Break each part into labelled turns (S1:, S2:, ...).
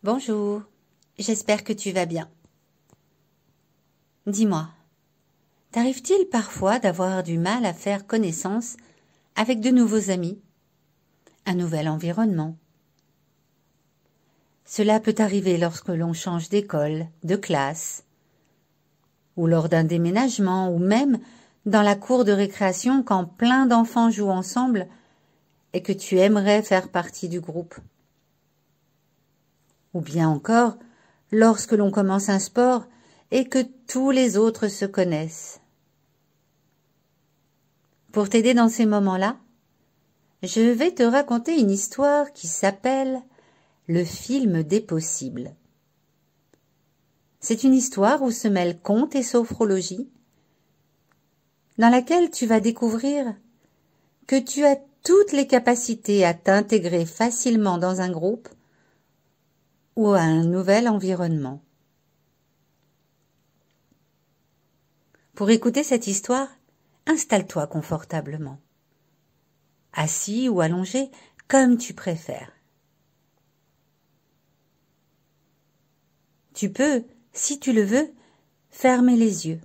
S1: Bonjour, j'espère que tu vas bien. Dis-moi, t'arrive-t-il parfois d'avoir du mal à faire connaissance avec de nouveaux amis, un nouvel environnement? Cela peut arriver lorsque l'on change d'école, de classe, ou lors d'un déménagement, ou même dans la cour de récréation quand plein d'enfants jouent ensemble et que tu aimerais faire partie du groupe. Ou bien encore, lorsque l'on commence un sport et que tous les autres se connaissent. Pour t'aider dans ces moments-là, je vais te raconter une histoire qui s'appelle « Le film des possibles ». C'est une histoire où se mêlent conte et sophrologie, dans laquelle tu vas découvrir que tu as toutes les capacités à t'intégrer facilement dans un groupe ou à un nouvel environnement. Pour écouter cette histoire, installe-toi confortablement, assis ou allongé, comme tu préfères. Tu peux, si tu le veux, fermer les yeux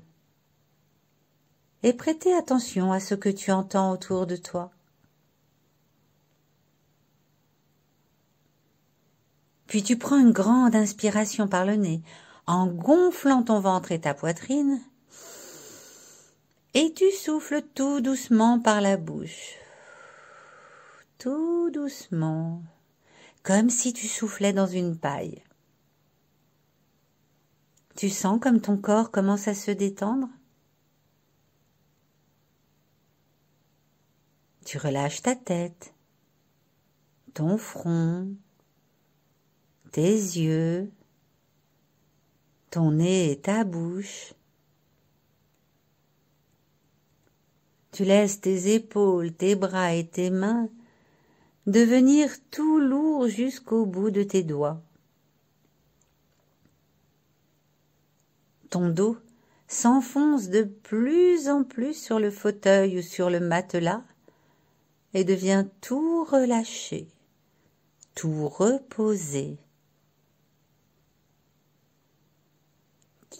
S1: et prêter attention à ce que tu entends autour de toi. Puis tu prends une grande inspiration par le nez, en gonflant ton ventre et ta poitrine, et tu souffles tout doucement par la bouche. Tout doucement, comme si tu soufflais dans une paille. Tu sens comme ton corps commence à se détendre? Tu relâches ta tête, ton front, tes yeux, ton nez et ta bouche. Tu laisses tes épaules, tes bras et tes mains devenir tout lourds jusqu'au bout de tes doigts. Ton dos s'enfonce de plus en plus sur le fauteuil ou sur le matelas et devient tout relâché, tout reposé.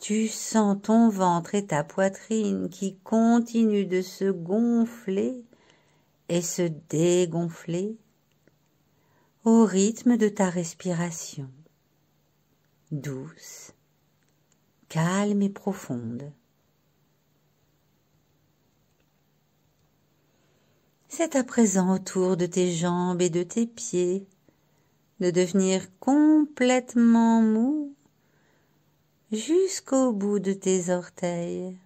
S1: Tu sens ton ventre et ta poitrine qui continuent de se gonfler et se dégonfler au rythme de ta respiration, douce, calme et profonde. C'est à présent au tour de tes jambes et de tes pieds de devenir complètement mou jusqu'au bout de tes orteils.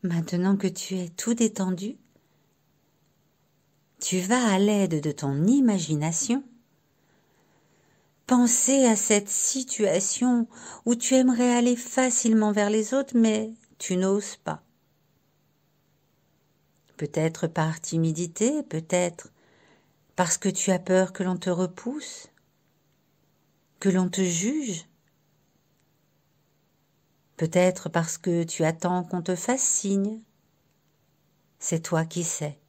S1: Maintenant que tu es tout détendu, tu vas à l'aide de ton imagination penser à cette situation où tu aimerais aller facilement vers les autres, mais tu n'oses pas. Peut-être par timidité, peut-être parce que tu as peur que l'on te repousse, que l'on te juge. Peut-être parce que tu attends qu'on te fasse signe. C'est toi qui sais.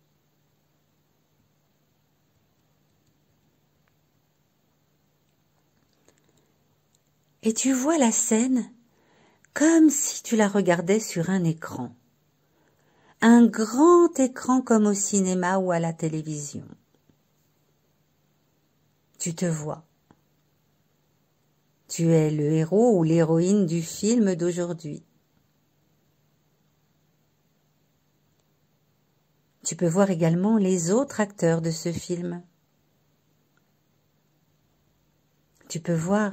S1: Et tu vois la scène comme si tu la regardais sur un écran. Un grand écran comme au cinéma ou à la télévision. Tu te vois. Tu es le héros ou l'héroïne du film d'aujourd'hui. Tu peux voir également les autres acteurs de ce film. Tu peux voir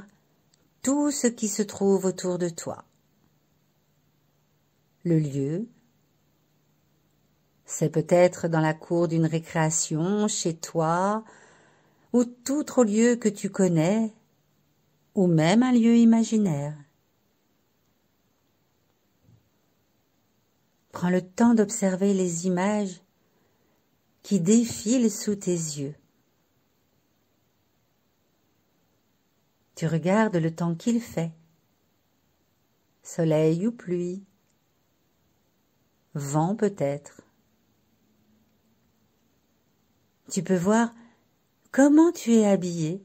S1: tout ce qui se trouve autour de toi. Le lieu, c'est peut-être dans la cour d'une récréation, chez toi, ou tout autre lieu que tu connais, ou même un lieu imaginaire. Prends le temps d'observer les images qui défilent sous tes yeux. Tu regardes le temps qu'il fait, soleil ou pluie, vent peut-être. Tu peux voir comment tu es habillé,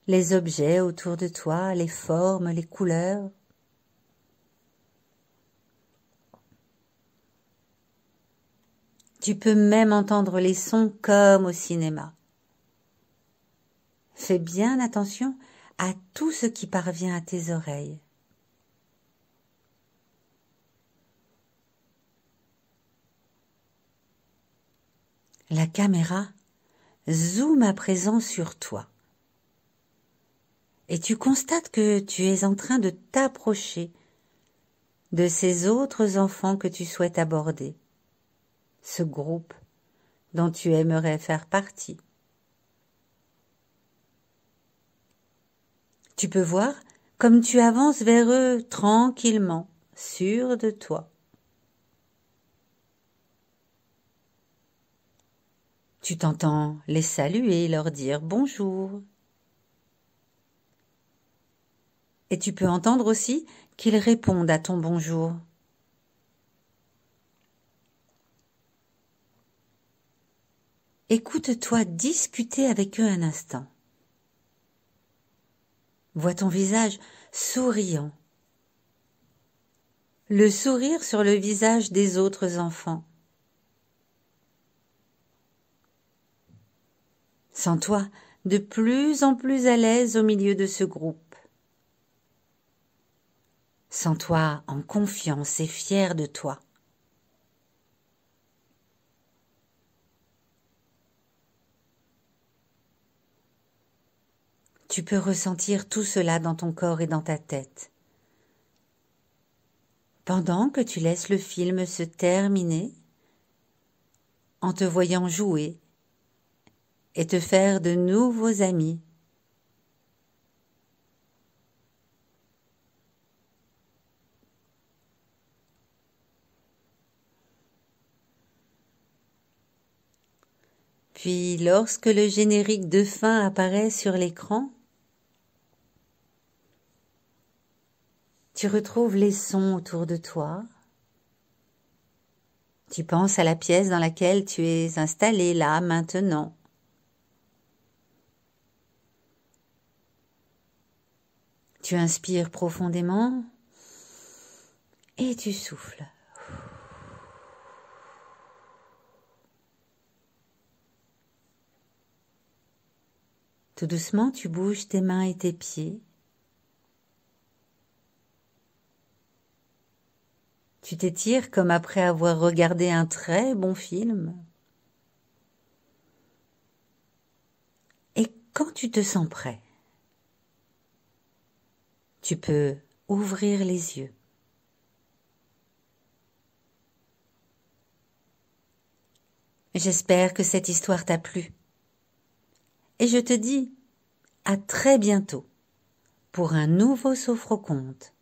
S1: les objets autour de toi, les formes, les couleurs. Tu peux même entendre les sons comme au cinéma. Fais bien attention à tout ce qui parvient à tes oreilles. La caméra zoome à présent sur toi. Et tu constates que tu es en train de t'approcher de ces autres enfants que tu souhaites aborder, ce groupe dont tu aimerais faire partie. Tu peux voir comme tu avances vers eux tranquillement, sûr de toi. Tu t'entends les saluer, leur dire bonjour. Et tu peux entendre aussi qu'ils répondent à ton bonjour. Écoute-toi discuter avec eux un instant. Vois ton visage souriant. Le sourire sur le visage des autres enfants. Sens-toi de plus en plus à l'aise au milieu de ce groupe. Sens-toi en confiance et fier de toi. Tu peux ressentir tout cela dans ton corps et dans ta tête. Pendant que tu laisses le film se terminer, en te voyant jouer et te faire de nouveaux amis. Puis, lorsque le générique de fin apparaît sur l'écran, tu retrouves les sons autour de toi. Tu penses à la pièce dans laquelle tu es installé là, maintenant. Tu inspires profondément et tu souffles. Tout doucement, tu bouges tes mains et tes pieds. Tu t'étires comme après avoir regardé un très bon film. Et quand tu te sens prêt, tu peux ouvrir les yeux. J'espère que cette histoire t'a plu. Et je te dis à très bientôt pour un nouveau Sophroconte.